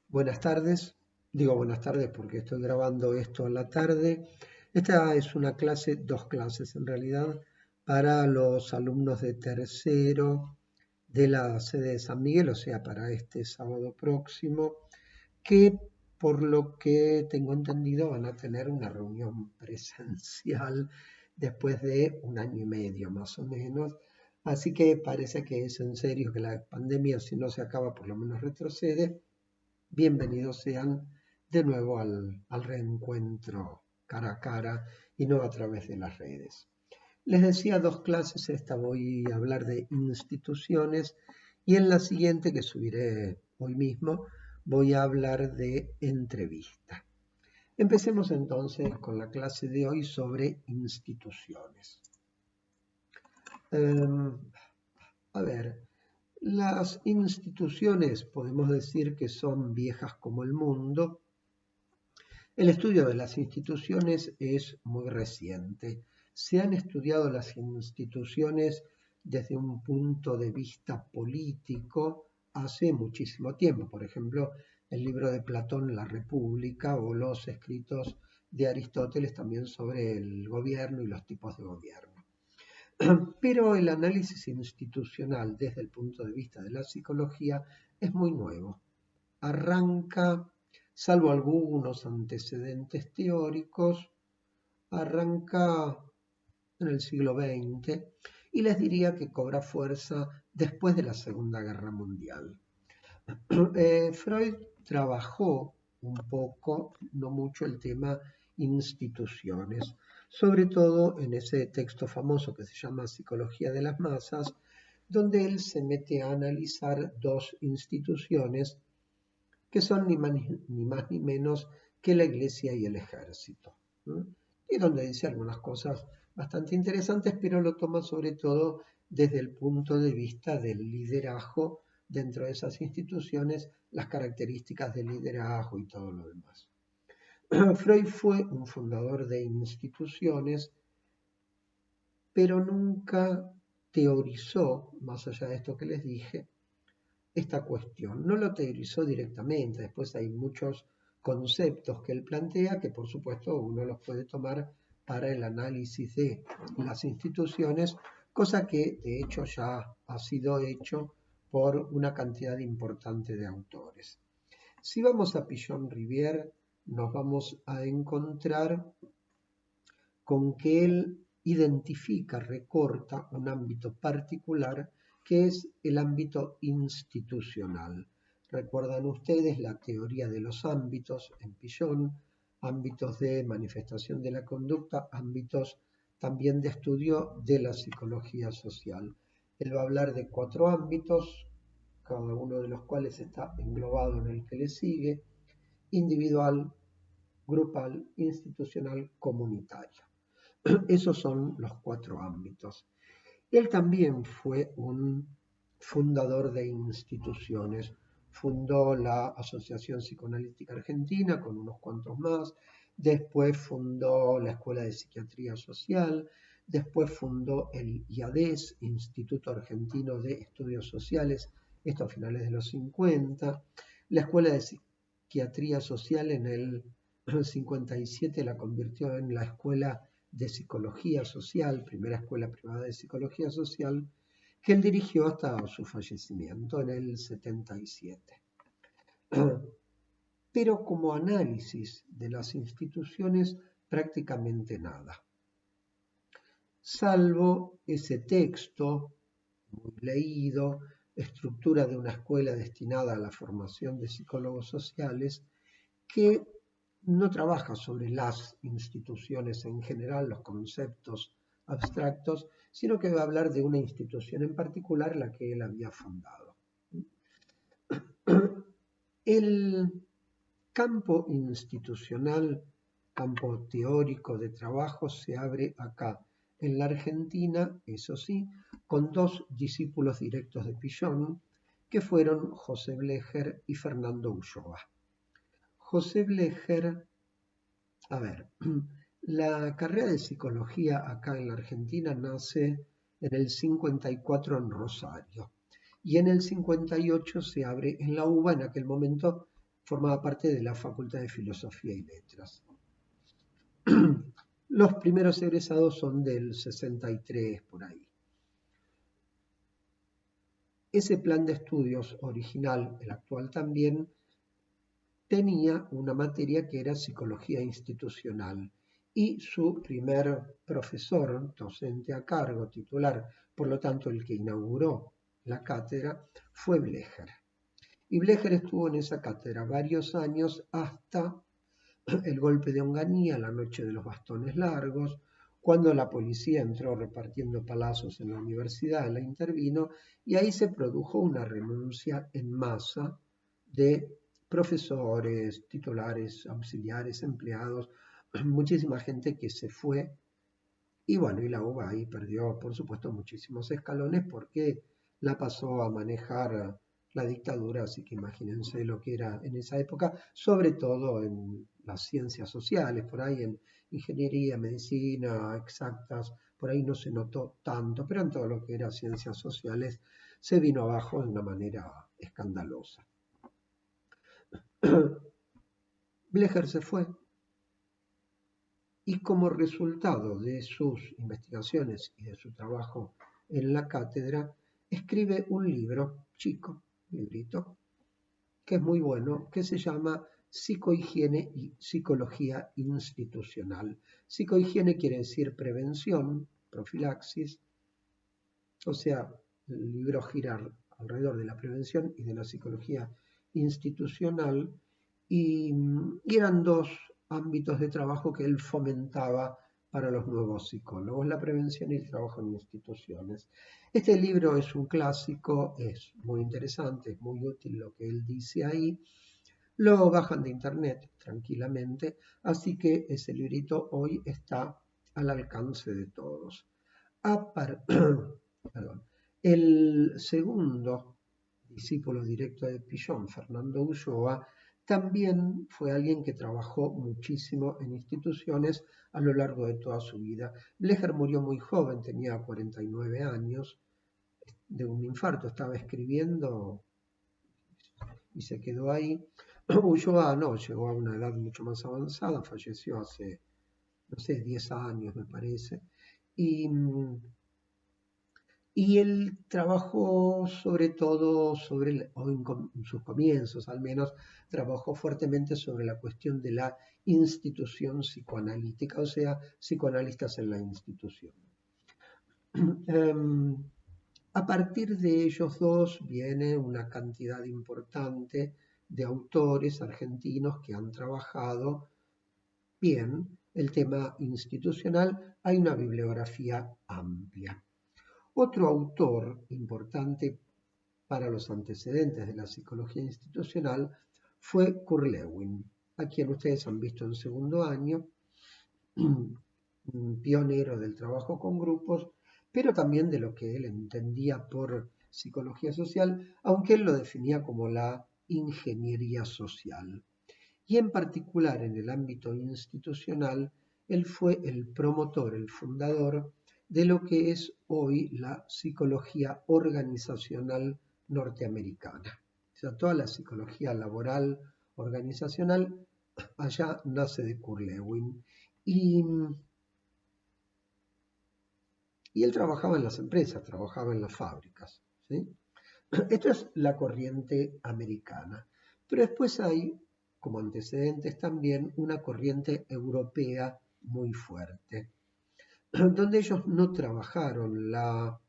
Buenas tardes, digo buenas tardes porque estoy grabando esto a la tarde. Esta es una clase, dos clases en realidad, para los alumnos de tercero de la sede de San Miguel, o sea, para este sábado próximo, que por lo que tengo entendido van a tener una reunión presencial después de un año y medio más o menos. Así que parece que es en serio que la pandemia, si no se acaba, por lo menos retrocede. Bienvenidos sean de nuevo al reencuentro cara a cara y no a través de las redes. Les decía dos clases, esta voy a hablar de instituciones y en la siguiente, que subiré hoy mismo, voy a hablar de entrevista. Empecemos entonces con la clase de hoy sobre instituciones. A ver, las instituciones podemos decir que son viejas como el mundo. El estudio de las instituciones es muy reciente. Se han estudiado las instituciones desde un punto de vista político hace muchísimo tiempo. Por ejemplo, el libro de Platón, La República, o los escritos de Aristóteles también sobre el gobierno y los tipos de gobierno. Pero el análisis institucional desde el punto de vista de la psicología es muy nuevo. Arranca, salvo algunos antecedentes teóricos, arranca en el siglo XX y les diría que cobra fuerza después de la Segunda Guerra Mundial. Freud trabajó un poco, no mucho, el tema instituciones, sobre todo en ese texto famoso que se llama Psicología de las Masas, donde él se mete a analizar dos instituciones que son ni más ni menos que la Iglesia y el ejército, ¿no? Y donde dice algunas cosas bastante interesantes, pero lo toma sobre todo desde el punto de vista del liderazgo dentro de esas instituciones, las características del liderazgo y todo lo demás. Freud fue un fundador de instituciones, pero nunca teorizó, más allá de esto que les dije, esta cuestión. No lo teorizó directamente, después hay muchos conceptos que él plantea que por supuesto uno los puede tomar para el análisis de las instituciones, cosa que de hecho ya ha sido hecho por una cantidad importante de autores. Si vamos a Pichon-Rivière, nos vamos a encontrar con que él identifica, recorta un ámbito particular que es el ámbito institucional. Recuerdan ustedes la teoría de los ámbitos en Pichon, ámbitos de manifestación de la conducta, ámbitos también de estudio de la psicología social. Él va a hablar de 4 ámbitos, cada uno de los cuales está englobado en el que le sigue: individual, grupal, institucional, comunitario. Esos son los 4 ámbitos. Él también fue un fundador de instituciones. Fundó la Asociación Psicoanalítica Argentina con unos cuantos más. Después fundó la Escuela de Psiquiatría Social. Después fundó el IADES, Instituto Argentino de Estudios Sociales, esto a finales de los 50. La Escuela de Psiquiatría Social en el 57 la convirtió en la Escuela de Psicología Social, primera escuela privada de Psicología Social, que él dirigió hasta su fallecimiento en el 77. Pero como análisis de las instituciones, prácticamente nada. Salvo ese texto muy leído, Estructura de una escuela destinada a la formación de psicólogos sociales, que no trabaja sobre las instituciones en general, los conceptos abstractos, sino que va a hablar de una institución en particular, la que él había fundado. El campo institucional, campo teórico de trabajo, se abre acá en la Argentina, eso sí, con 2 discípulos directos de Pichon, que fueron José Blecher y Fernando Ulloa. José Blecher, a ver, la carrera de psicología acá en la Argentina nace en el 54 en Rosario. y en el 58 se abre en la UBA, en aquel momento formaba parte de la Facultad de Filosofía y Letras. Los primeros egresados son del 63 por ahí. Ese plan de estudios original, el actual también, tenía una materia que era psicología institucional y su primer profesor, docente a cargo, titular, por lo tanto el que inauguró la cátedra, fue Blecher. Y Blecher estuvo en esa cátedra varios años hasta el golpe de Onganía, la noche de los bastones largos, cuando la policía entró repartiendo palazos en la universidad, la intervino y ahí se produjo una renuncia en masa de profesores, titulares, auxiliares, empleados, muchísima gente que se fue y bueno, y la UBA ahí perdió, por supuesto, muchísimos escalones porque la pasó a manejar la dictadura, así que imagínense lo que era en esa época, sobre todo en las ciencias sociales, por ahí en ingeniería, medicina, exactas, por ahí no se notó tanto, pero en todo lo que era ciencias sociales se vino abajo de una manera escandalosa. Blecher se fue y como resultado de sus investigaciones y de su trabajo en la cátedra, escribe un libro chico, un librito, que es muy bueno, que se llama Psicohigiene y Psicología Institucional. Psicohigiene quiere decir prevención, profilaxis, o sea, el libro gira alrededor de la prevención y de la psicología institucional, y eran dos ámbitos de trabajo que él fomentaba para los nuevos psicólogos, la prevención y el trabajo en instituciones. Este libro es un clásico, es muy interesante, es muy útil lo que él dice ahí. Lo bajan de internet tranquilamente, así que ese librito hoy está al alcance de todos. Perdón. El segundo discípulo directo de Pillon, Fernando Ulloa, también fue alguien que trabajó muchísimo en instituciones a lo largo de toda su vida. Blecher murió muy joven, tenía 49 años, de un infarto, estaba escribiendo y se quedó ahí. Ulloa no, llegó a una edad mucho más avanzada, falleció hace, no sé, 10 años me parece. Y él trabajó sobre todo o en sus comienzos al menos, trabajó fuertemente sobre la cuestión de la institución psicoanalítica, o sea, psicoanalistas en la institución. A partir de ellos dos viene una cantidad importante de autores argentinos que han trabajado bien el tema institucional. Hay una bibliografía amplia. Otro autor importante para los antecedentes de la psicología institucional fue Kurt Lewin, a quien ustedes han visto en segundo año, un pionero del trabajo con grupos, pero también de lo que él entendía por psicología social, aunque él lo definía como la ingeniería social. Y en particular en el ámbito institucional, él fue el promotor, el fundador de lo que es hoy la psicología organizacional norteamericana. O sea, toda la psicología laboral organizacional allá nace de Kurt Lewin. Y él trabajaba en las empresas, trabajaba en las fábricas, ¿sí? Esto es la corriente americana. Pero después hay, como antecedentes también, una corriente europea muy fuerte, donde ellos no trabajaron la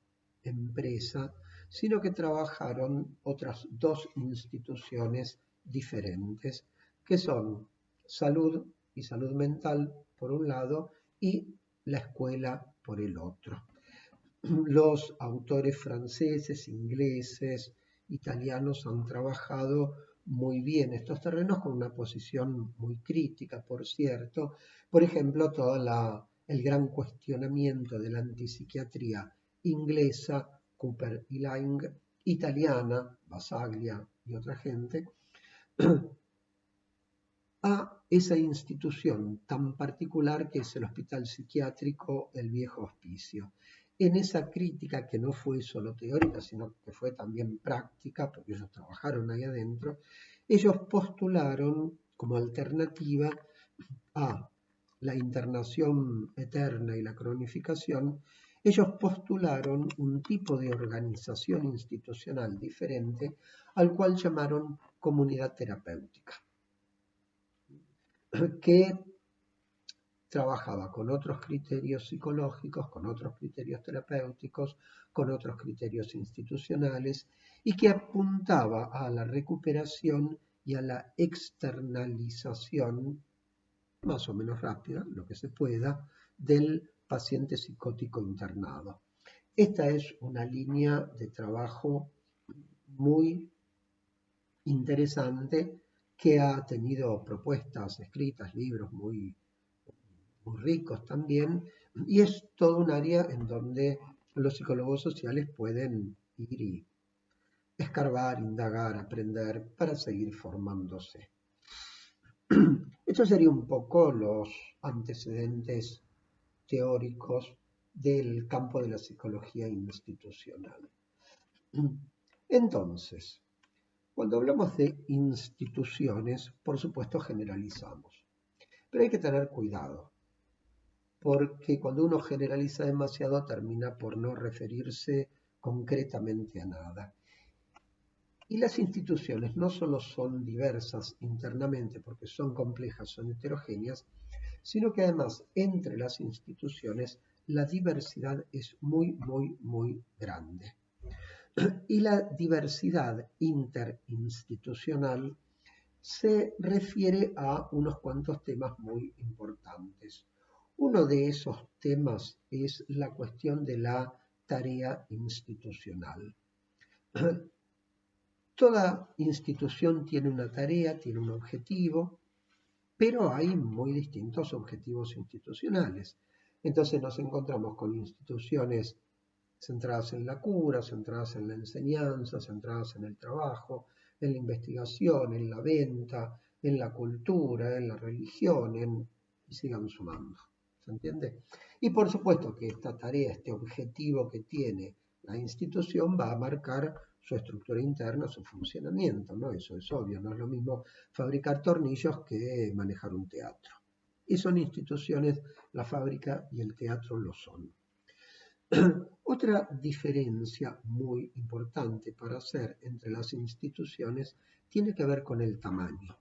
empresa, sino que trabajaron otras dos instituciones diferentes, que son salud y salud mental por un lado y la escuela por el otro. Los autores franceses, ingleses, italianos han trabajado muy bien estos terrenos con una posición muy crítica, por cierto. Por ejemplo, todo el gran cuestionamiento de la antipsiquiatría inglesa, Cooper y Lang, italiana, Basaglia y otra gente, a esa institución tan particular que es el Hospital Psiquiátrico El Viejo Hospicio. en esa crítica que no fue solo teórica, sino que fue también práctica, porque ellos trabajaron ahí adentro, ellos postularon como alternativa a la internación eterna y la cronificación, ellos postularon un tipo de organización institucional diferente al cual llamaron comunidad terapéutica, que trabajaba con otros criterios psicológicos, con otros criterios terapéuticos, con otros criterios institucionales y que apuntaba a la recuperación y a la externalización más o menos rápida, lo que se pueda, del paciente psicótico internado. Esta es una línea de trabajo muy interesante que ha tenido propuestas escritas, libros muy ricos también, y es todo un área en donde los psicólogos sociales pueden ir y escarbar, indagar, aprender para seguir formándose. Estos serían un poco los antecedentes teóricos del campo de la psicología institucional. Entonces, cuando hablamos de instituciones, por supuesto generalizamos, pero hay que tener cuidado, porque cuando uno generaliza demasiado termina por no referirse concretamente a nada. Y las instituciones no solo son diversas internamente porque son complejas, son heterogéneas, sino que además entre las instituciones la diversidad es muy, muy, muy grande. Y la diversidad interinstitucional se refiere a unos cuantos temas muy importantes. Uno de esos temas es la cuestión de la tarea institucional. Toda institución tiene una tarea, tiene un objetivo, pero hay muy distintos objetivos institucionales. Entonces nos encontramos con instituciones centradas en la cura, centradas en la enseñanza, centradas en el trabajo, en la investigación, en la venta, en la cultura, en la religión, y sigan sumando. ¿Se entiende? Y por supuesto que esta tarea, este objetivo que tiene la institución va a marcar su estructura interna, su funcionamiento, ¿no? Eso es obvio, no es lo mismo fabricar tornillos que manejar un teatro. Y son instituciones, la fábrica y el teatro lo son. Otra diferencia muy importante para hacer entre las instituciones tiene que ver con el tamaño,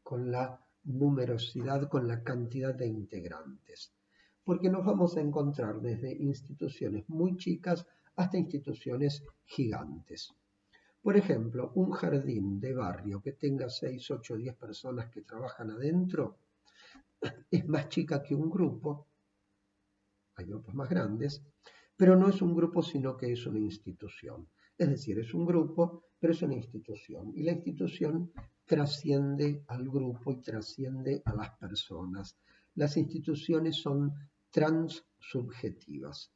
con la numerosidad, con la cantidad de integrantes, porque nos vamos a encontrar desde instituciones muy chicas hasta instituciones gigantes. Por ejemplo, un jardín de barrio que tenga 6, 8, 10 personas que trabajan adentro es más chica que un grupo, hay grupos más grandes, pero no es un grupo sino que es una institución. Es decir, es un grupo, pero es una institución. Y la institución trasciende al grupo y trasciende a las personas. Las instituciones son transsubjetivas.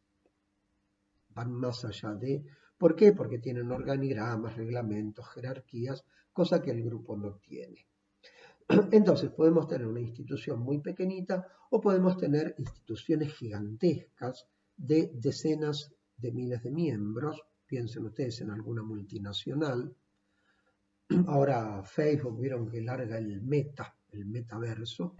Van más allá de... ¿Por qué? Porque tienen organigramas, reglamentos, jerarquías, cosa que el grupo no tiene. Entonces podemos tener una institución muy pequeñita o podemos tener instituciones gigantescas de decenas de miles de miembros. Piensen ustedes en alguna multinacional. Ahora Facebook, vieron que larga el metaverso.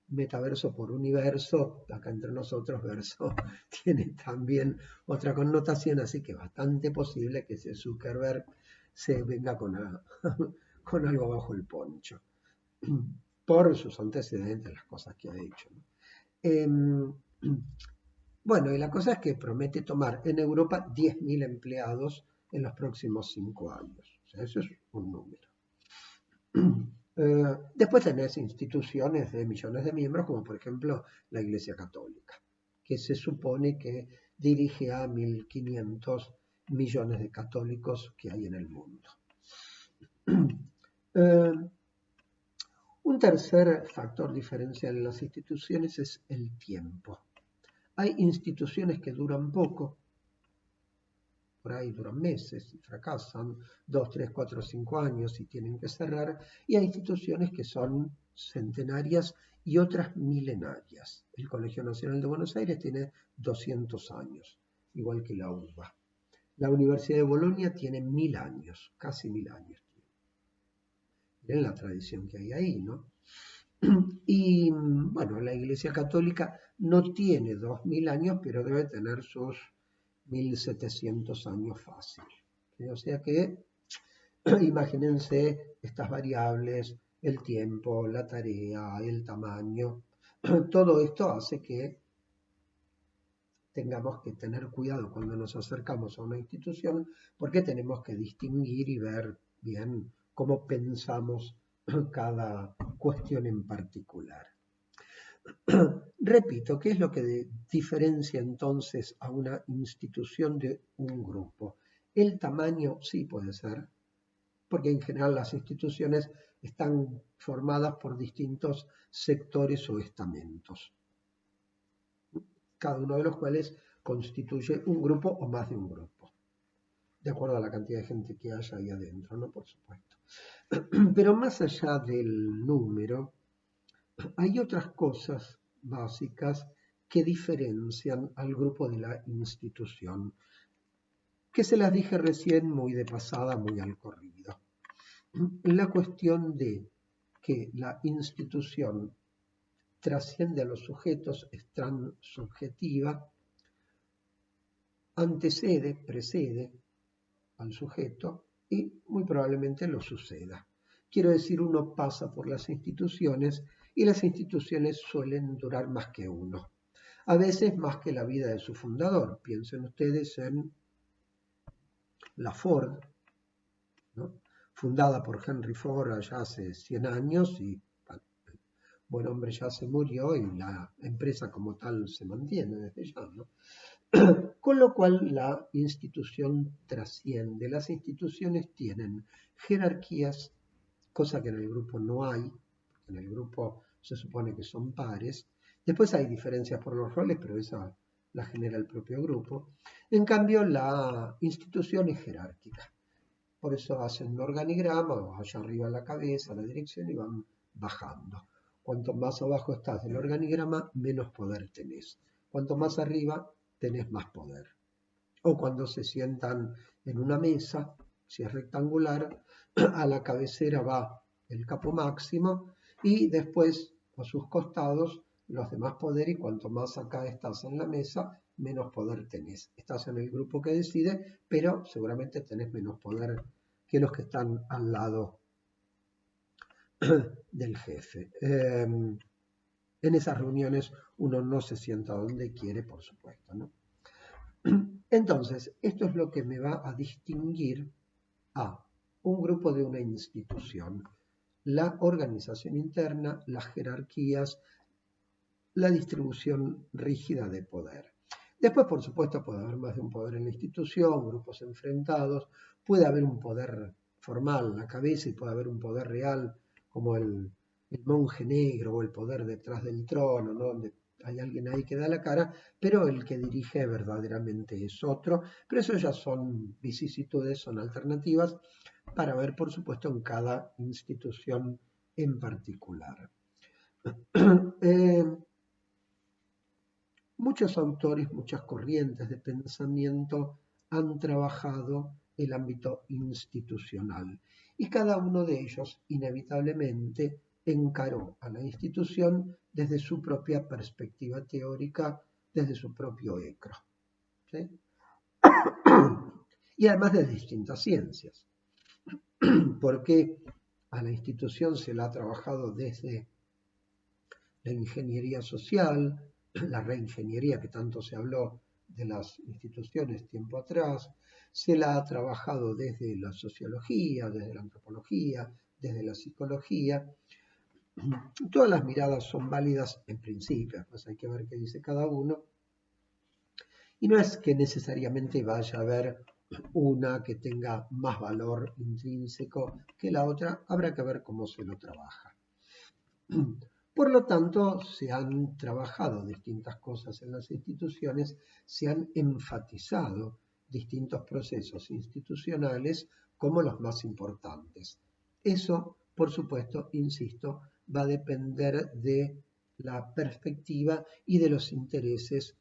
Metaverso por universo, acá entre nosotros verso tiene también otra connotación, así que es bastante posible que ese Zuckerberg se venga con algo bajo el poncho, por sus antecedentes, las cosas que ha hecho, ¿no? Bueno, y la cosa es que promete tomar en Europa 10.000 empleados en los próximos 5 años. O sea, eso es un número. Después tenés instituciones de millones de miembros, como por ejemplo la Iglesia Católica, que se supone que dirige a 1.500 millones de católicos que hay en el mundo. Un tercer factor diferencial en las instituciones es el tiempo. Hay instituciones que duran poco, por ahí duran meses y fracasan, 2, 3, 4, 5 años y tienen que cerrar, y hay instituciones que son centenarias y otras milenarias. El Colegio Nacional de Buenos Aires tiene 200 años, igual que la UBA. La Universidad de Bolonia tiene 1000 años, casi 1000 años. Miren la tradición que hay ahí, ¿no? Y bueno, la Iglesia Católica no tiene 2000 años, pero debe tener sus 1700 años fácil. O sea que imagínense estas variables, el tiempo, la tarea, el tamaño, todo esto hace que tengamos que tener cuidado cuando nos acercamos a una institución, porque tenemos que distinguir y ver bien cómo pensamos cada cuestión en particular. Repito, ¿qué es lo que diferencia entonces a una institución de un grupo? El tamaño sí puede ser, porque en general las instituciones están formadas por distintos sectores o estamentos, cada uno de los cuales constituye un grupo o más de un grupo, de acuerdo a la cantidad de gente que haya ahí adentro, ¿no? Por supuesto. Pero más allá del número, hay otras cosas básicas que diferencian al grupo de la institución, que se las dije recién muy de pasada, muy al corrido. La cuestión de que la institución trasciende a los sujetos, es transubjetiva, precede al sujeto y muy probablemente lo suceda. Quiero decir, uno pasa por las instituciones y las instituciones suelen durar más que uno. A veces más que la vida de su fundador. Piensen ustedes en la Ford, ¿no? Fundada por Henry Ford allá hace 100 años y el buen hombre ya se murió y la empresa como tal se mantiene desde ya, ¿no? Con lo cual la institución trasciende. Las instituciones tienen jerarquías, cosa que en el grupo no hay. En el grupo se supone que son pares. Después hay diferencias por los roles, pero esa la genera el propio grupo. En cambio, la institución es jerárquica. Por eso hacen un organigrama, allá arriba la cabeza, la dirección, y van bajando. Cuanto más abajo estás del organigrama, menos poder tenés. Cuanto más arriba, tenés más poder. O cuando se sientan en una mesa, si es rectangular, a la cabecera va el capo máximo y después a sus costados los demás poderes, y cuanto más acá estás en la mesa, menos poder tenés. Estás en el grupo que decide, pero seguramente tenés menos poder que los que están al lado del jefe. En esas reuniones uno no se sienta donde quiere, por supuesto, ¿no? Entonces, esto es lo que me va a distinguir a un grupo de una institución: la organización interna, las jerarquías, la distribución rígida de poder. Después, por supuesto, puede haber más de un poder en la institución, grupos enfrentados, puede haber un poder formal en la cabeza y puede haber un poder real, como el monje negro o el poder detrás del trono, ¿no? Donde hay alguien ahí que da la cara, pero el que dirige verdaderamente es otro. Pero eso ya son vicisitudes, son alternativas para ver, por supuesto, en cada institución en particular. Muchos autores, muchas corrientes de pensamiento han trabajado el ámbito institucional y cada uno de ellos inevitablemente encaró a la institución desde su propia perspectiva teórica, desde su propio ecro, ¿sí? Y además de distintas ciencias, porque a la institución se la ha trabajado desde la ingeniería social, la reingeniería que tanto se habló de las instituciones tiempo atrás, se la ha trabajado desde la sociología, desde la antropología, desde la psicología. Todas las miradas son válidas en principio, pues hay que ver qué dice cada uno. Y no es que necesariamente vaya a haber una que tenga más valor intrínseco que la otra, habrá que ver cómo se lo trabaja. Por lo tanto, se han trabajado distintas cosas en las instituciones, se han enfatizado distintos procesos institucionales como los más importantes. Eso, por supuesto, insisto, va a depender de la perspectiva y de los intereses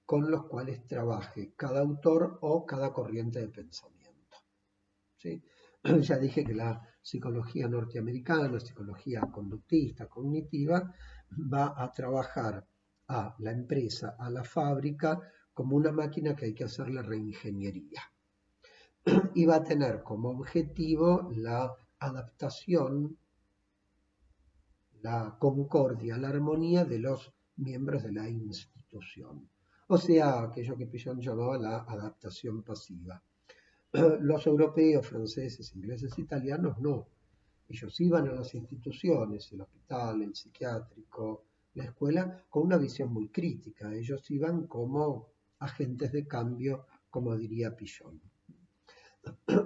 con los cuales trabaje cada autor o cada corriente de pensamiento. ¿Sí? Ya dije que la psicología norteamericana, psicología conductista, cognitiva, va a trabajar a la empresa, a la fábrica, como una máquina que hay que hacerle reingeniería. Y va a tener como objetivo la adaptación, la concordia, la armonía de los miembros de la institución. O sea, aquello que Piaget llamaba la adaptación pasiva. Los europeos, franceses, ingleses, italianos no. Ellos iban a las instituciones, el hospital, el psiquiátrico, la escuela, con una visión muy crítica. Ellos iban como agentes de cambio, como diría Piaget.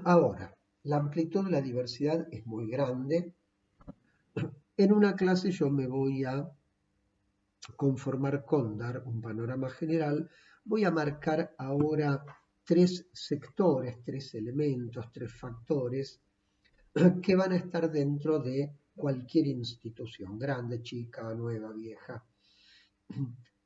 Ahora, la amplitud de la diversidad es muy grande. En una clase yo me voy a conformar con dar un panorama general. Voy a marcar ahora 3 sectores, 3 elementos, 3 factores que van a estar dentro de cualquier institución, grande, chica, nueva, vieja.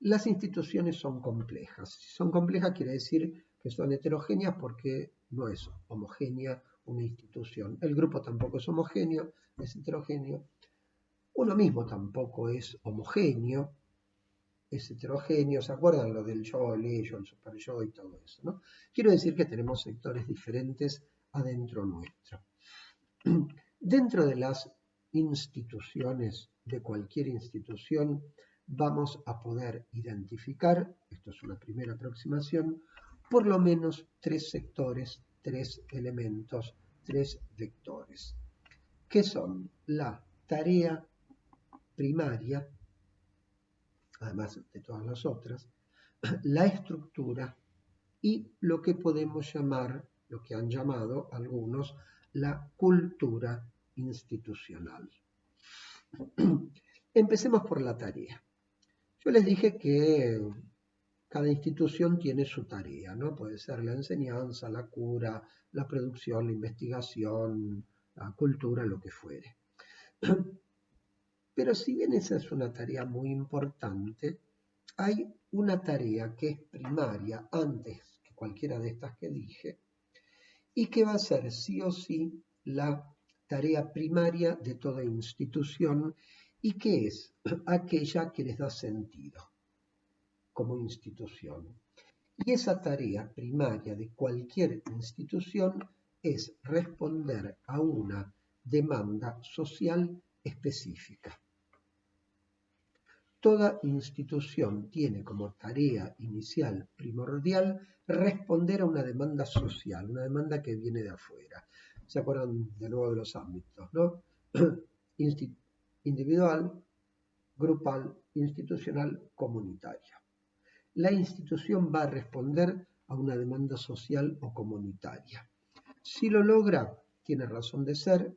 Las instituciones son complejas. Si son complejas quiere decir que son heterogéneas porque no es homogénea una institución. El grupo tampoco es homogéneo, es heterogéneo. Uno mismo tampoco es homogéneo, es heterogéneo. ¿Se acuerdan lo del yo, el ello, el super yo y todo eso, ¿no? Quiero decir que tenemos sectores diferentes adentro nuestro. Dentro de las instituciones, de cualquier institución, vamos a poder identificar, esto es una primera aproximación, por lo menos 3 sectores, 3 elementos, 3 vectores, que son la tarea primaria, además de todas las otras, la estructura y lo que podemos llamar, lo que han llamado algunos, la cultura institucional. Empecemos por la tarea. Yo les dije que cada institución tiene su tarea, ¿no? Puede ser la enseñanza, la cura, la producción, la investigación, la cultura, lo que fuere. Pero si bien esa es una tarea muy importante, hay una tarea que es primaria antes que cualquiera de estas que dije y que va a ser sí o sí la tarea primaria de toda institución y que es aquella que les da sentido como institución. Y esa tarea primaria de cualquier institución es responder a una demanda social específica. Toda institución tiene como tarea inicial primordial responder a una demanda social, una demanda que viene de afuera. ¿Se acuerdan de nuevo de los ámbitos, no? Individual, grupal, institucional, comunitaria. La institución va a responder a una demanda social o comunitaria. Si lo logra, tiene razón de ser,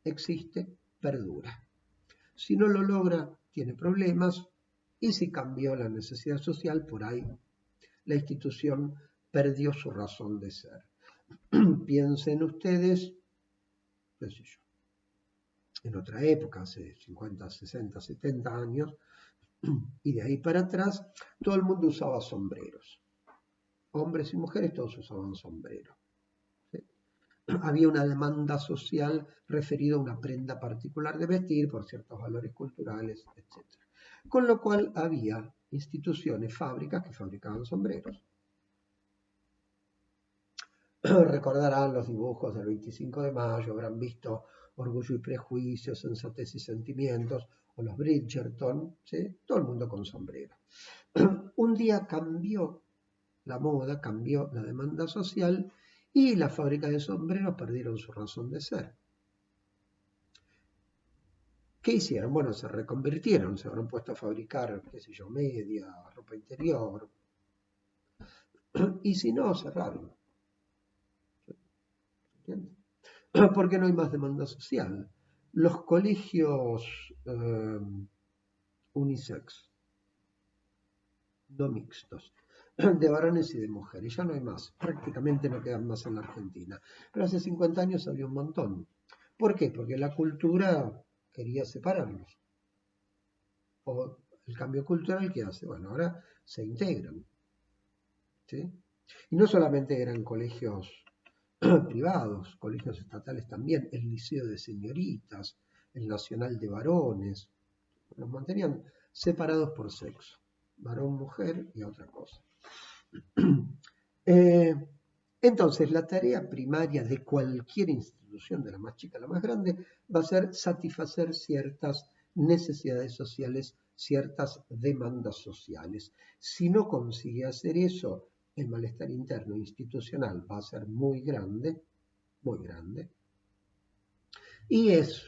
existe, perdura. Si no lo logra, tiene problemas, y si cambió la necesidad social, por ahí la institución perdió su razón de ser. Piensen ustedes, qué sé yo, en otra época, hace 50, 60, 70 años, y de ahí para atrás, todo el mundo usaba sombreros. Hombres y mujeres todos usaban sombreros. ¿Sí? Había una demanda social referida a una prenda particular de vestir por ciertos valores culturales, etc. Con lo cual había instituciones, fábricas que fabricaban sombreros. Recordarán los dibujos del 25 de mayo, habrán visto Orgullo y Prejuicio, Sensatez y Sentimientos, o los Bridgerton, ¿sí? Todo el mundo con sombrero. Un día cambió la moda, cambió la demanda social y las fábricas de sombreros perdieron su razón de ser. ¿Qué hicieron? Bueno, se reconvirtieron, se habrán puesto a fabricar, qué sé yo, media, ropa interior, y si no, cerraron. ¿Entiendes? Porque no hay más demanda social. Los colegios unisex, no mixtos, de varones y de mujeres, ya no hay más, prácticamente no quedan más en la Argentina. Pero hace 50 años había un montón. ¿Por qué? Porque la cultura quería separarlos. o el cambio cultural que hace, bueno, ahora se integran, ¿sí? Y no solamente eran colegios privados, colegios estatales también, el Liceo de Señoritas, el Nacional de Varones, los mantenían separados por sexo, varón, mujer y otra cosa. Eh, entonces, la tarea primaria de cualquier institución, de la más chica a la más grande, va a ser satisfacer ciertas necesidades sociales, ciertas demandas sociales. Si no consigue hacer eso, el malestar interno institucional va a ser muy grande, y es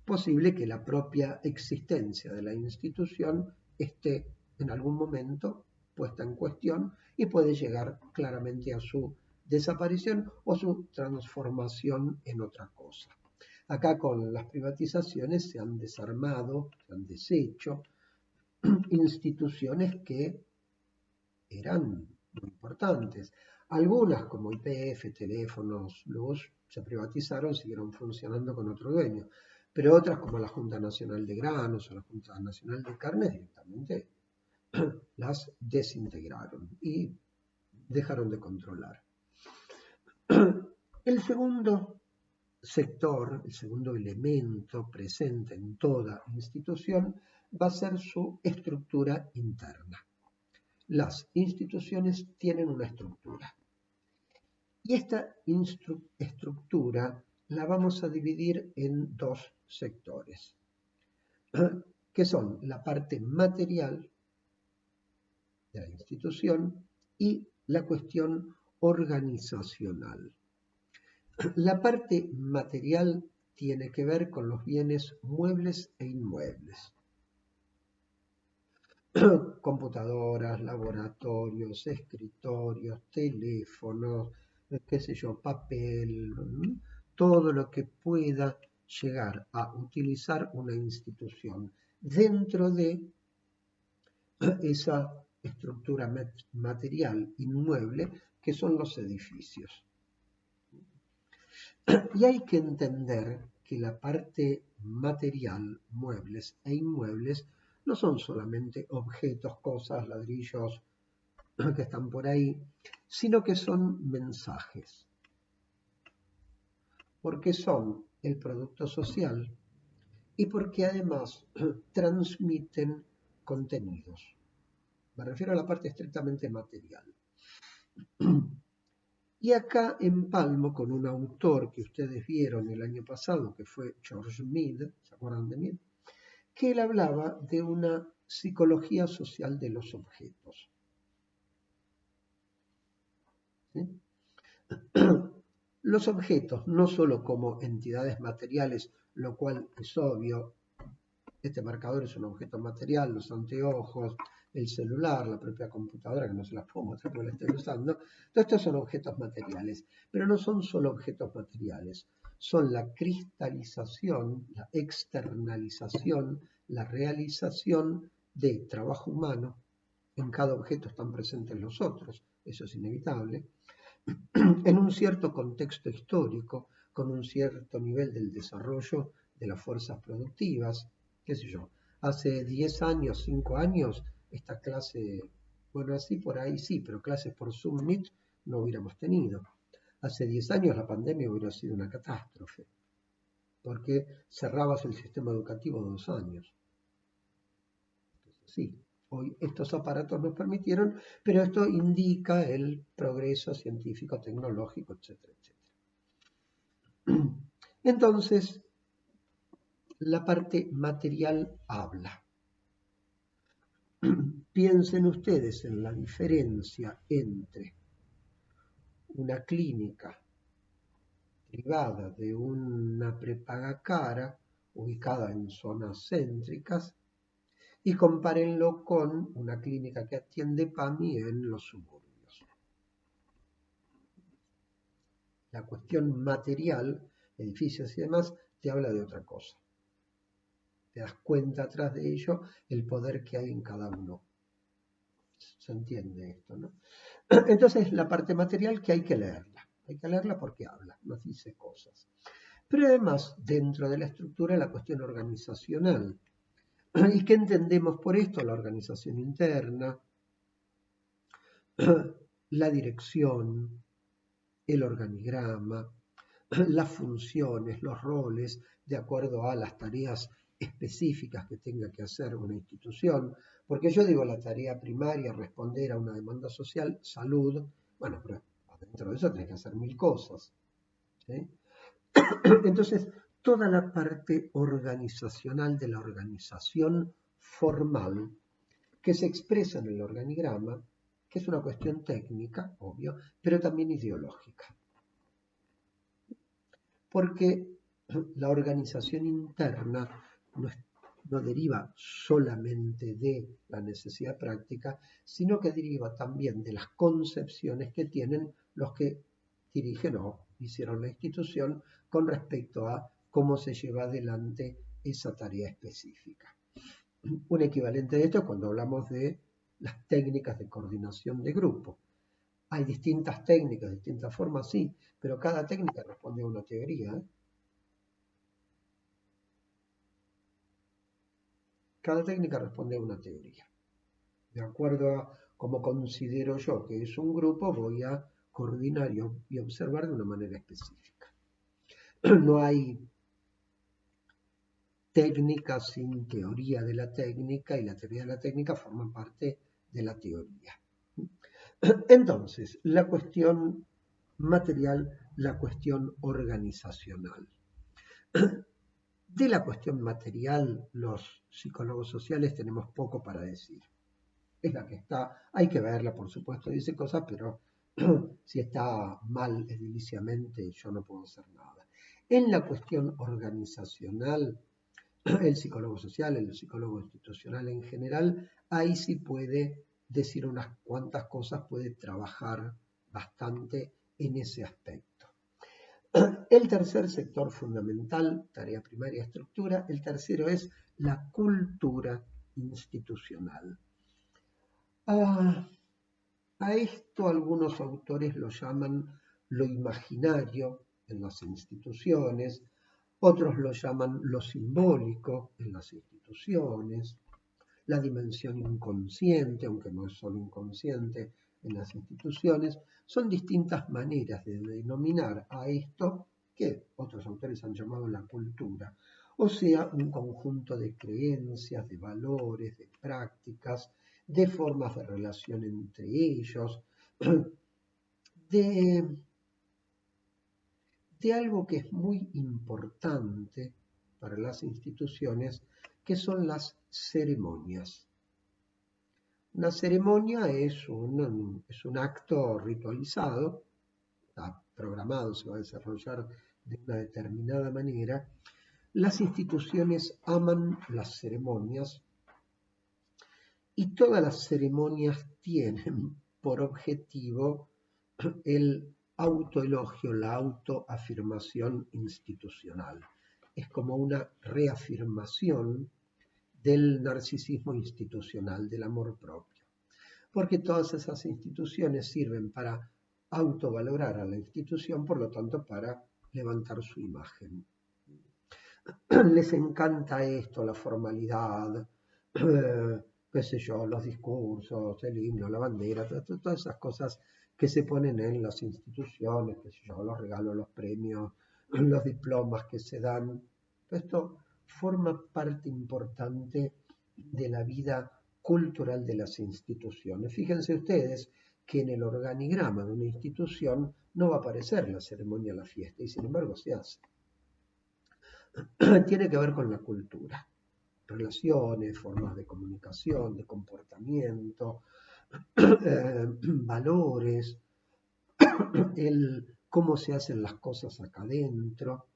posible que la propia existencia de la institución esté en algún momento puesta en cuestión y puede llegar claramente a su desaparición o su transformación en otra cosa. Acá con las privatizaciones se han desarmado, se han deshecho instituciones que eran muy importantes. Algunas, como YPF, teléfonos, luz, se privatizaron, siguieron funcionando con otro dueño. Pero otras, como la Junta Nacional de Granos o la Junta Nacional de Carnes, directamente las desintegraron y dejaron de controlar. El segundo sector, el segundo elemento presente en toda institución va a ser su estructura interna. Las instituciones tienen una estructura. Y esta estructura la vamos a dividir en dos sectores, que son la parte material de la institución y la cuestión organizacional. La parte material tiene que ver con los bienes muebles e inmuebles. Computadoras, laboratorios, escritorios, teléfonos, qué sé yo, papel, todo lo que pueda llegar a utilizar una institución dentro de esa estructura material inmueble que son los edificios. Y hay que entender que la parte material, muebles e inmuebles, no son solamente objetos, cosas, ladrillos que están por ahí, sino que son mensajes, porque son el producto social y porque además transmiten contenidos. Me refiero a la parte estrictamente material. Y acá empalmo con un autor que ustedes vieron el año pasado, que fue George Mead, ¿se acuerdan de Mead? Que él hablaba de una psicología social de los objetos. ¿Sí? Los objetos, no solo como entidades materiales, lo cual es obvio, este marcador es un objeto material, los anteojos, el celular, la propia computadora, que no se las puedo mostrar porque la estoy usando, todos estos son objetos materiales, pero no son solo objetos materiales, son la cristalización, la externalización, la realización de trabajo humano. En cada objeto están presentes los otros, eso es inevitable, en un cierto contexto histórico, con un cierto nivel del desarrollo de las fuerzas productivas, qué sé yo, hace 10 años, 5 años, esta clase, bueno, así por ahí sí, pero clases por Zoom Meet no hubiéramos tenido. Hace 10 años la pandemia hubiera sido una catástrofe, porque cerrabas el sistema educativo 2 años. Entonces, sí, hoy estos aparatos nos permitieron, pero esto indica el progreso científico, tecnológico, etcétera, etcétera. Entonces, la parte material habla. Piensen ustedes en la diferencia entre una clínica privada de una prepaga cara ubicada en zonas céntricas y compárenlo con una clínica que atiende PAMI en los suburbios. La cuestión material, edificios y demás, te habla de otra cosa. Te das cuenta atrás de ello el poder que hay en cada uno. Se entiende esto, ¿no? Entonces, la parte material que hay que leerla porque habla, nos dice cosas. Pero además, dentro de la estructura, la cuestión organizacional. ¿Y qué entendemos por esto? La organización interna, la dirección, el organigrama, las funciones, los roles, de acuerdo a las tareas específicas que tenga que hacer una institución. Porque yo digo la tarea primaria, responder a una demanda social, salud, bueno, pero dentro de eso tenés que hacer 1000 cosas. ¿Sí? Entonces, toda la parte organizacional de la organización formal que se expresa en el organigrama, que es una cuestión técnica, obvio, pero también ideológica. Porque la organización interna no deriva solamente de la necesidad práctica, sino que deriva también de las concepciones que tienen los que dirigen o hicieron la institución con respecto a cómo se lleva adelante esa tarea específica. Un equivalente de esto es cuando hablamos de las técnicas de coordinación de grupo. Hay distintas técnicas, distintas formas, sí, pero cada técnica responde a una teoría. Cada técnica responde a una teoría. De acuerdo a cómo considero yo que es un grupo, voy a coordinar y observar de una manera específica. No hay técnica sin teoría de la técnica, y la teoría de la técnica forma parte de la teoría. Entonces, la cuestión material, la cuestión organizacional. De la cuestión material, los psicólogos sociales tenemos poco para decir. Es la que está, hay que verla, por supuesto, dice cosas, pero si está mal ediliciamente, yo no puedo hacer nada. En la cuestión organizacional, el psicólogo social, el psicólogo institucional en general, ahí sí puede decir unas cuantas cosas, puede trabajar bastante en ese aspecto. El tercer sector fundamental, tarea primaria, estructura. El tercero es la cultura institucional. A esto algunos autores lo llaman lo imaginario en las instituciones, otros lo llaman lo simbólico en las instituciones, la dimensión inconsciente, aunque no es solo inconsciente en las instituciones. Son distintas maneras de denominar a esto que otros autores han llamado la cultura, o sea, un conjunto de creencias, de valores, de prácticas, de formas de relación entre ellos, de algo que es muy importante para las instituciones, que son las ceremonias. Una ceremonia es un acto ritualizado, está programado, se va a desarrollar de una determinada manera. Las instituciones aman las ceremonias y todas las ceremonias tienen por objetivo el autoelogio, la autoafirmación institucional. Es como una reafirmación del narcisismo institucional, del amor propio. Porque todas esas instituciones sirven para autovalorar a la institución, por lo tanto, para levantar su imagen. Les encanta esto, la formalidad, qué sé yo, los discursos, el himno, la bandera, todas esas cosas que se ponen en las instituciones, qué sé yo, los regalos, los premios, los diplomas que se dan. Esto forma parte importante de la vida cultural de las instituciones. Fíjense ustedes que en el organigrama de una institución no va a aparecer la ceremonia, la fiesta, y sin embargo se hace. Tiene que ver con la cultura, relaciones, formas de comunicación, de comportamiento, valores, cómo se hacen las cosas acá adentro.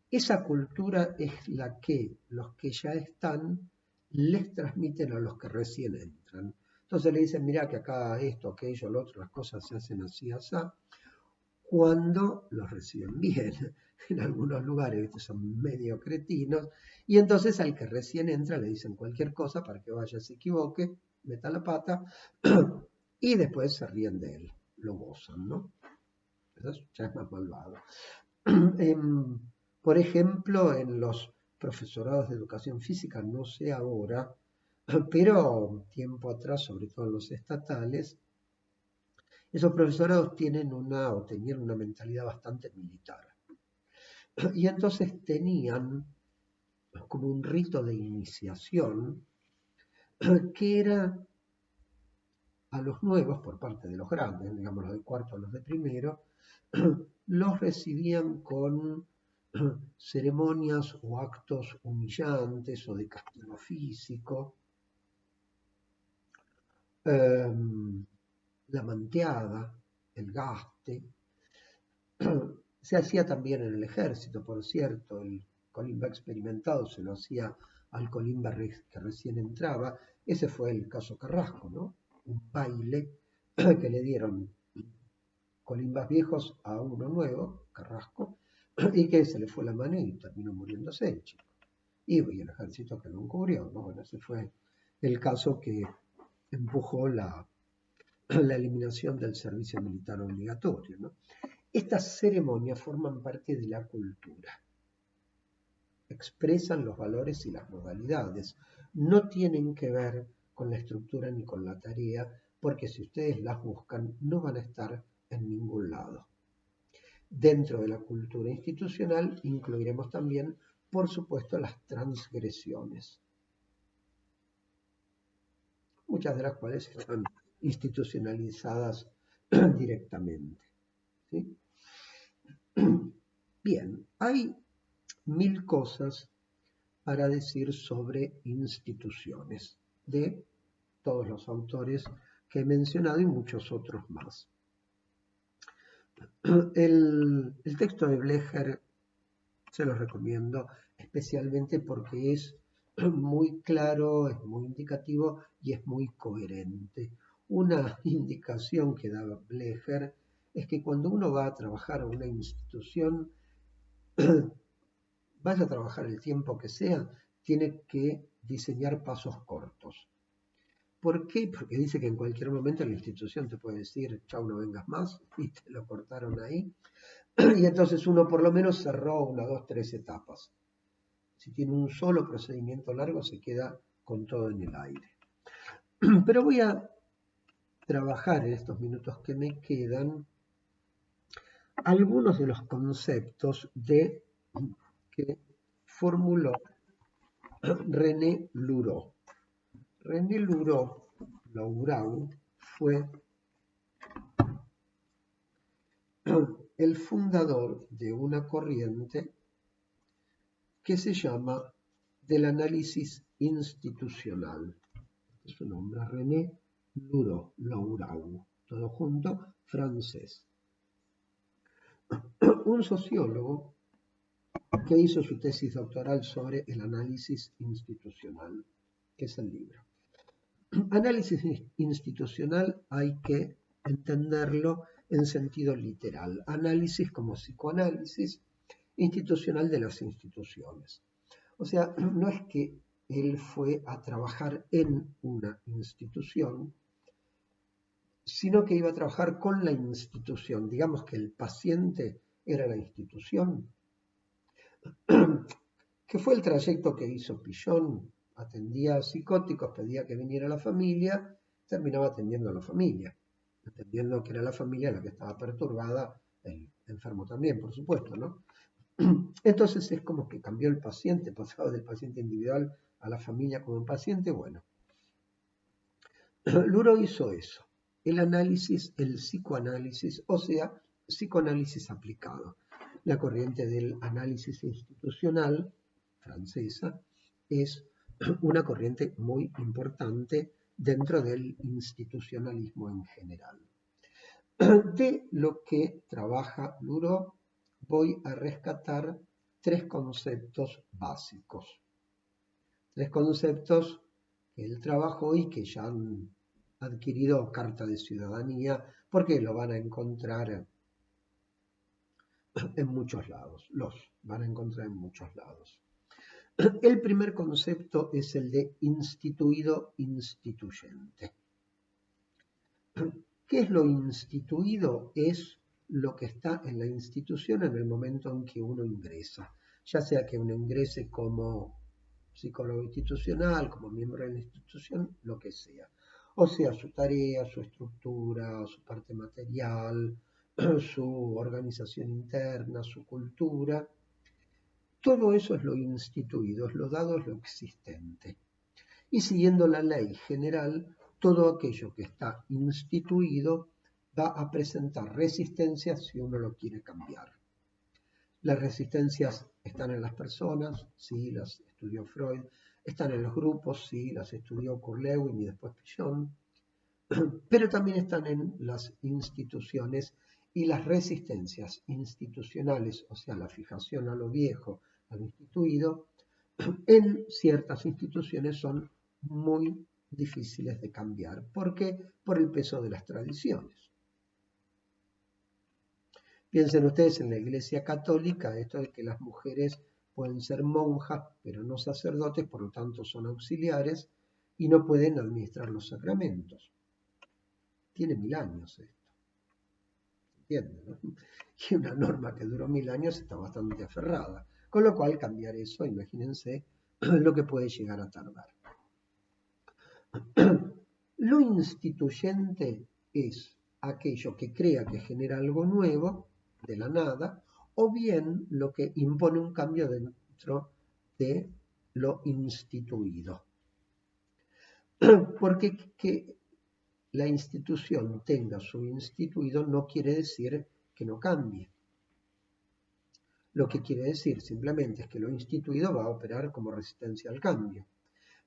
Esa cultura es la que los que ya están les transmiten a los que recién entran. Entonces le dicen, mirá que acá esto, aquello, lo otro, las cosas se hacen así, así, cuando los reciben bien. En algunos lugares son medio cretinos, y entonces al que recién entra le dicen cualquier cosa para que vaya, se equivoque, meta la pata, y después se ríen de él, lo gozan, ¿no? Eso ya es más malvado. Por ejemplo, en los profesorados de educación física, no sé ahora, pero tiempo atrás, sobre todo en los estatales, esos profesorados tienen o tenían una mentalidad bastante militar. Y entonces tenían como un rito de iniciación que era a los nuevos, por parte de los grandes, digamos los de cuarto a los de primero, los recibían con ceremonias o actos humillantes o de castigo físico, la manteada, el gaste. Se hacía también en el ejército, por cierto, el colimba experimentado se lo hacía al colimba que recién entraba. Ese fue el caso Carrasco, ¿no? Un baile que le dieron colimbas viejos a uno nuevo, Carrasco, y que se le fue la mano y terminó muriéndose el chico. Y el ejército que lo encubrió, ¿no? Bueno, ese fue el caso que empujó la eliminación del servicio militar obligatorio, ¿no? Estas ceremonias forman parte de la cultura, expresan los valores y las modalidades, no tienen que ver con la estructura ni con la tarea, porque si ustedes las buscan no van a estar en ningún lado. Dentro de la cultura institucional incluiremos también, por supuesto, las transgresiones, muchas de las cuales están institucionalizadas directamente, ¿sí? Bien, hay 1000 cosas para decir sobre instituciones de todos los autores que he mencionado y muchos otros más. El texto de Blecher se los recomiendo especialmente porque es muy claro, es muy indicativo y es muy coherente. Una indicación que da Blecher es que cuando uno va a trabajar a una institución, vaya a trabajar el tiempo que sea, tiene que diseñar pasos cortos. ¿Por qué? Porque dice que en cualquier momento la institución te puede decir, chau, no vengas más, y te lo cortaron ahí. Y entonces uno por lo menos cerró 1, 2, 3 etapas. Si tiene un solo procedimiento largo, se queda con todo en el aire. Pero voy a trabajar en estos minutos que me quedan algunos de los conceptos que formuló René Louraud. René Louraud fue el fundador de una corriente que se llama del análisis institucional. Su nombre es René Louraud, todo junto, francés. Un sociólogo que hizo su tesis doctoral sobre el análisis institucional, que es el libro. Análisis institucional hay que entenderlo en sentido literal. Análisis como psicoanálisis institucional de las instituciones. O sea, no es que él fue a trabajar en una institución, sino que iba a trabajar con la institución. Digamos que el paciente era la institución. ¿Qué fue el trayecto que hizo Pillon? Atendía a psicóticos, pedía que viniera la familia, terminaba atendiendo a la familia, entendiendo que era la familia la que estaba perturbada, el enfermo también, por supuesto, ¿no? Entonces es como que cambió el paciente, pasaba del paciente individual a la familia como un paciente. Bueno, Louraud hizo eso, el análisis, el psicoanálisis, o sea, psicoanálisis aplicado. La corriente del análisis institucional francesa es una corriente muy importante dentro del institucionalismo en general. De lo que trabaja Louraud voy a rescatar 3 conceptos básicos. 3 conceptos que él trabajó y que ya han adquirido carta de ciudadanía porque lo van a encontrar en muchos lados. Los van a encontrar en muchos lados. El primer concepto es el de instituido instituyente. ¿Qué es lo instituido? Es lo que está en la institución en el momento en que uno ingresa. ya sea que uno ingrese como psicólogo institucional, como miembro de la institución, lo que sea. O sea, su tarea, su estructura, su parte material, su organización interna, su cultura. Todo eso es lo instituido, es lo dado, es lo existente. Y siguiendo la ley general, todo aquello que está instituido va a presentar resistencias si uno lo quiere cambiar. Las resistencias están en las personas, sí, las estudió Freud, están en los grupos, sí, las estudió Kurlewin y después Pichon, pero también están en las instituciones y las resistencias institucionales, o sea, la fijación a lo viejo, a lo instituido, en ciertas instituciones son muy difíciles de cambiar. ¿Por qué? Por el peso de las tradiciones. Piensen ustedes en la Iglesia Católica, esto de que las mujeres pueden ser monjas, pero no sacerdotes, por lo tanto son auxiliares y no pueden administrar los sacramentos. Tiene 1000 años esto. ¿Entienden? ¿No? Y una norma que duró 1000 años está bastante aferrada. Con lo cual, cambiar eso, imagínense lo que puede llegar a tardar. Lo instituyente es aquello que crea que genera algo nuevo de la nada, o bien lo que impone un cambio dentro de lo instituido. Porque que la institución tenga su instituido no quiere decir que no cambie. Lo que quiere decir simplemente es que lo instituido va a operar como resistencia al cambio.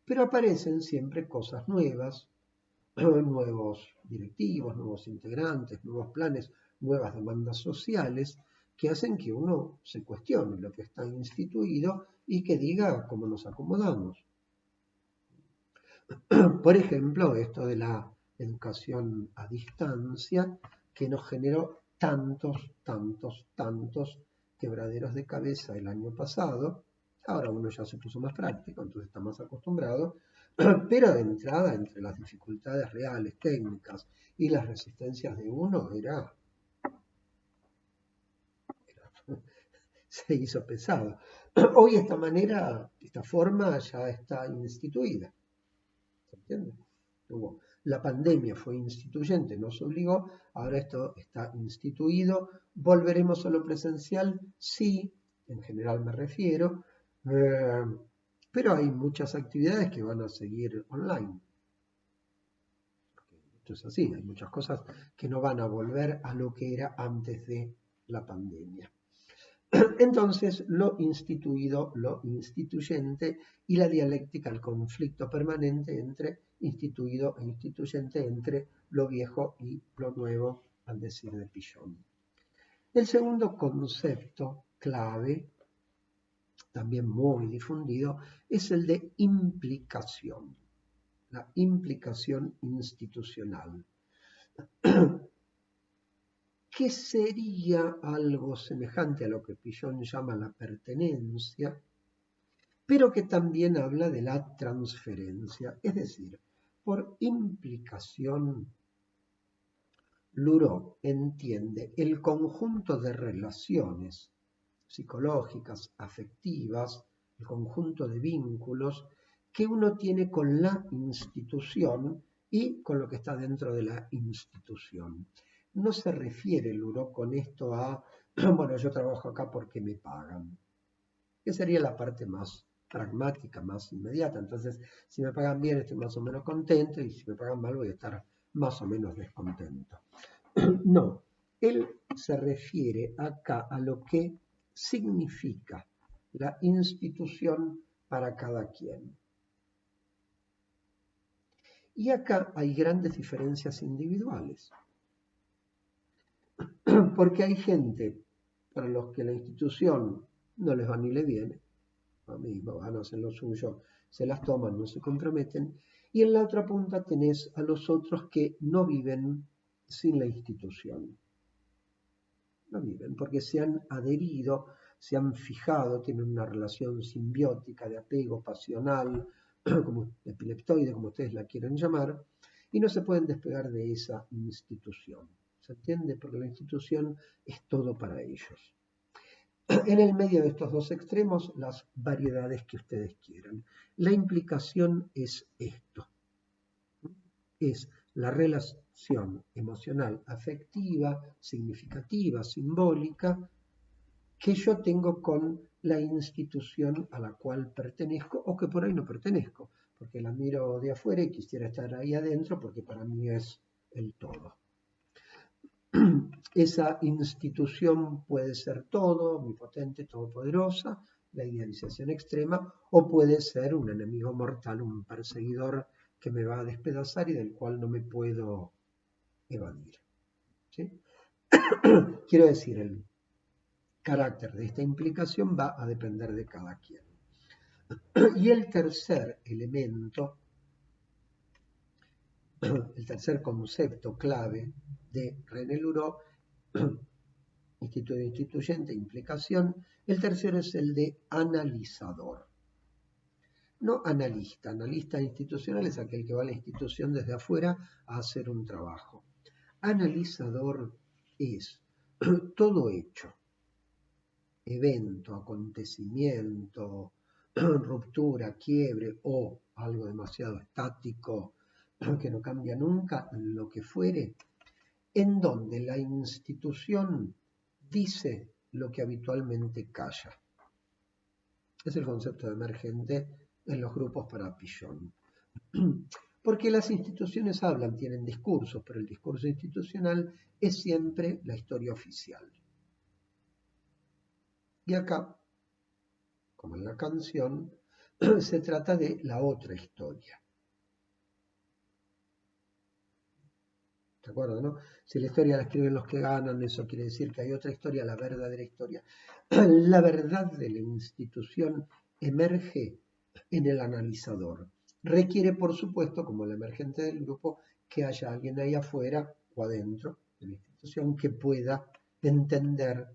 Pero aparecen siempre cosas nuevas, nuevos directivos, nuevos integrantes, nuevos planes, nuevas demandas sociales que hacen que uno se cuestione lo que está instituido y que diga cómo nos acomodamos. Por ejemplo, esto de la educación a distancia que nos generó tantos quebraderos de cabeza el año pasado. Ahora uno ya se puso más práctico, entonces está más acostumbrado, pero de entrada, entre las dificultades reales, técnicas y las resistencias de uno, se hizo pesado. Hoy esta manera, esta forma ya está instituida. ¿Se entiende? La pandemia fue instituyente, nos obligó, ahora esto está instituido. ¿Volveremos a lo presencial? Sí, en general me refiero, pero hay muchas actividades que van a seguir online. Esto es así, hay muchas cosas que no van a volver a lo que era antes de la pandemia. Entonces, lo instituido, lo instituyente y la dialéctica, el conflicto permanente entre instituido e instituyente, entre lo viejo y lo nuevo, al decir de Pichon. El segundo concepto clave, también muy difundido, es el de implicación, la implicación institucional, que sería algo semejante a lo que Pichon llama la pertenencia, pero que también habla de la transferencia. Es decir, por implicación, Luró entiende el conjunto de relaciones psicológicas, afectivas, el conjunto de vínculos que uno tiene con la institución y con lo que está dentro de la institución. No se refiere Luró con esto a, bueno, yo trabajo acá porque me pagan, que sería la parte más pragmática, más inmediata. Entonces, si me pagan bien estoy más o menos contento y si me pagan mal voy a estar más o menos descontento. No, él se refiere acá a lo que significa la institución para cada quien. Y acá hay grandes diferencias individuales, porque hay gente para los que la institución no les va ni le viene, a mí van a hacer lo suyo, se las toman, no se comprometen, y en la otra punta tenés a los otros que no viven sin la institución. No viven porque se han adherido, se han fijado, tienen una relación simbiótica de apego pasional, como epileptoide, como ustedes la quieran llamar, y no se pueden despegar de esa institución. ¿Se entiende? Porque la institución es todo para ellos. En el medio de estos dos extremos, las variedades que ustedes quieran. La implicación es esto, es la relación emocional, afectiva, significativa, simbólica, que yo tengo con la institución a la cual pertenezco o que por ahí no pertenezco, porque la miro de afuera y quisiera estar ahí adentro porque para mí es el todo. Esa institución puede ser todo, omnipotente, todopoderosa, la idealización extrema, o puede ser un enemigo mortal, un perseguidor que me va a despedazar y del cual no me puedo evadir. ¿Sí? Quiero decir, el carácter de esta implicación va a depender de cada quien. Y el tercer elemento, el tercer concepto clave de René Luró, instituyente, implicación, el tercero es el de analizador. No analista, analista institucional es aquel que va a la institución desde afuera a hacer un trabajo. Analizador es todo hecho, evento, acontecimiento, ruptura, quiebre o algo demasiado estático que no cambia nunca, lo que fuere, en donde la institución dice lo que habitualmente calla. Es el concepto emergente en los grupos para Pillon. Porque las instituciones hablan, tienen discursos, pero el discurso institucional es siempre la historia oficial. Y acá, como en la canción, se trata de la otra historia. ¿De acuerdo, no? Si la historia la escriben los que ganan, eso quiere decir que hay otra historia, la verdadera historia. La verdad de la institución emerge en el analizador. Requiere, por supuesto, como el emergente del grupo, que haya alguien ahí afuera o adentro de la institución que pueda entender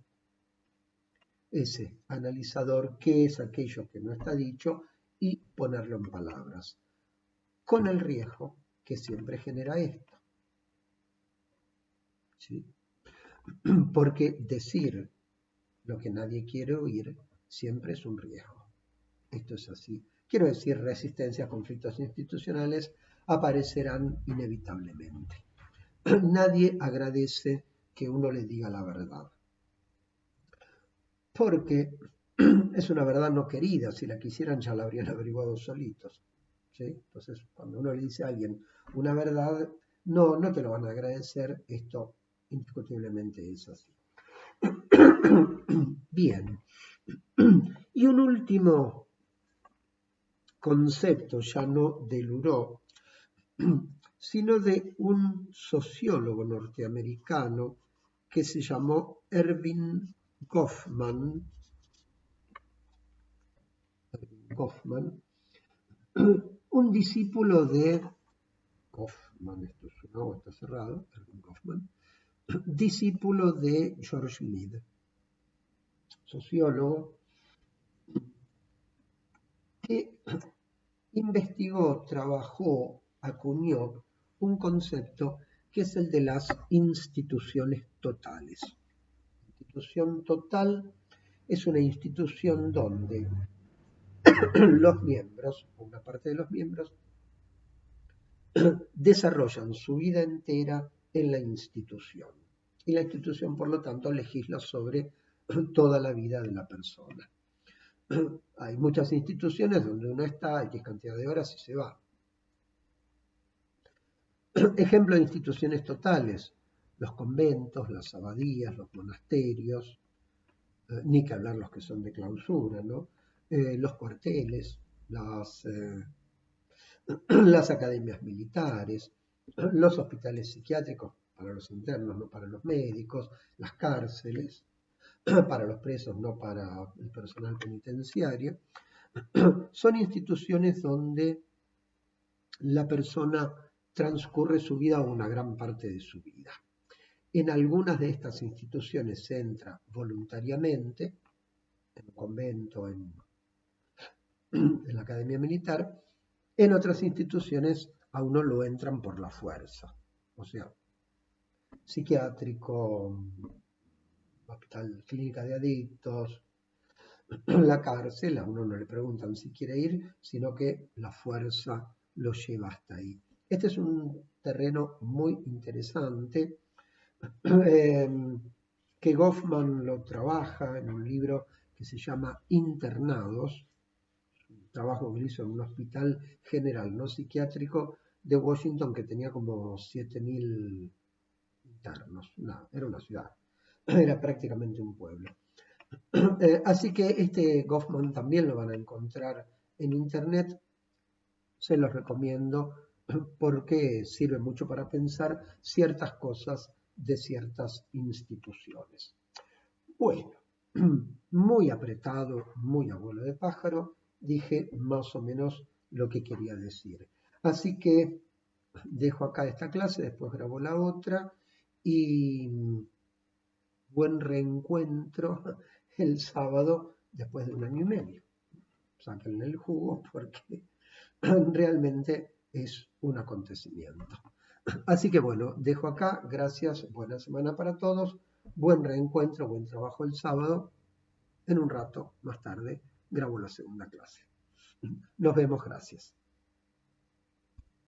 ese analizador, qué es aquello que no está dicho, y ponerlo en palabras, con el riesgo que siempre genera esto. ¿Sí? Porque decir lo que nadie quiere oír siempre es un riesgo. Esto es así. Quiero decir, resistencias, conflictos institucionales aparecerán inevitablemente. Nadie agradece que uno le diga la verdad. Porque es una verdad no querida. Si la quisieran ya la habrían averiguado solitos. ¿Sí? Entonces, cuando uno le dice a alguien una verdad, no te lo van a agradecer. Esto indiscutiblemente es así. Bien. Y un último concepto, ya no de Luró, sino de un sociólogo norteamericano que se llamó Erving Goffman, un discípulo de Goffman, esto es una O, está cerrado, Erving Goffman, discípulo de George Mead, sociólogo que investigó, trabajó, acuñó un concepto que es el de las instituciones totales. Institución total es una institución donde los miembros, una parte de los miembros, desarrollan su vida entera en la institución. Y la institución, por lo tanto, legisla sobre toda la vida de la persona. Hay muchas instituciones donde uno está, X cantidad de horas y se va. Ejemplo de instituciones totales, los conventos, las abadías, los monasterios, ni que hablar los que son de clausura, ¿no? Los cuarteles, las academias militares, los hospitales psiquiátricos para los internos, no para los médicos, las cárceles, para los presos, no para el personal penitenciario. Son instituciones donde la persona transcurre su vida o una gran parte de su vida. En algunas de estas instituciones se entra voluntariamente, en un convento, en la academia militar. En otras instituciones a uno lo entran por la fuerza, o sea, psiquiátrico, hospital, clínica de adictos, la cárcel. A uno no le preguntan si quiere ir, sino que la fuerza lo lleva hasta ahí. Este es un terreno muy interesante que Goffman lo trabaja en un libro que se llama Internados, un trabajo que hizo en un hospital general, no psiquiátrico, de Washington, que tenía como 7.000 internos. No, era una ciudad, era prácticamente un pueblo. Así que este Goffman también lo van a encontrar en internet, se los recomiendo porque sirve mucho para pensar ciertas cosas de ciertas instituciones. Bueno, muy apretado, muy abuelo de pájaro, dije más o menos lo que quería decir. Así que dejo acá esta clase, después grabo la otra y buen reencuentro el sábado después de 1 año y medio. Sáquenle el jugo porque realmente es un acontecimiento. Así que bueno, dejo acá, gracias, buena semana para todos, buen reencuentro, buen trabajo el sábado. En un rato, más tarde, grabo la segunda clase. Nos vemos, gracias.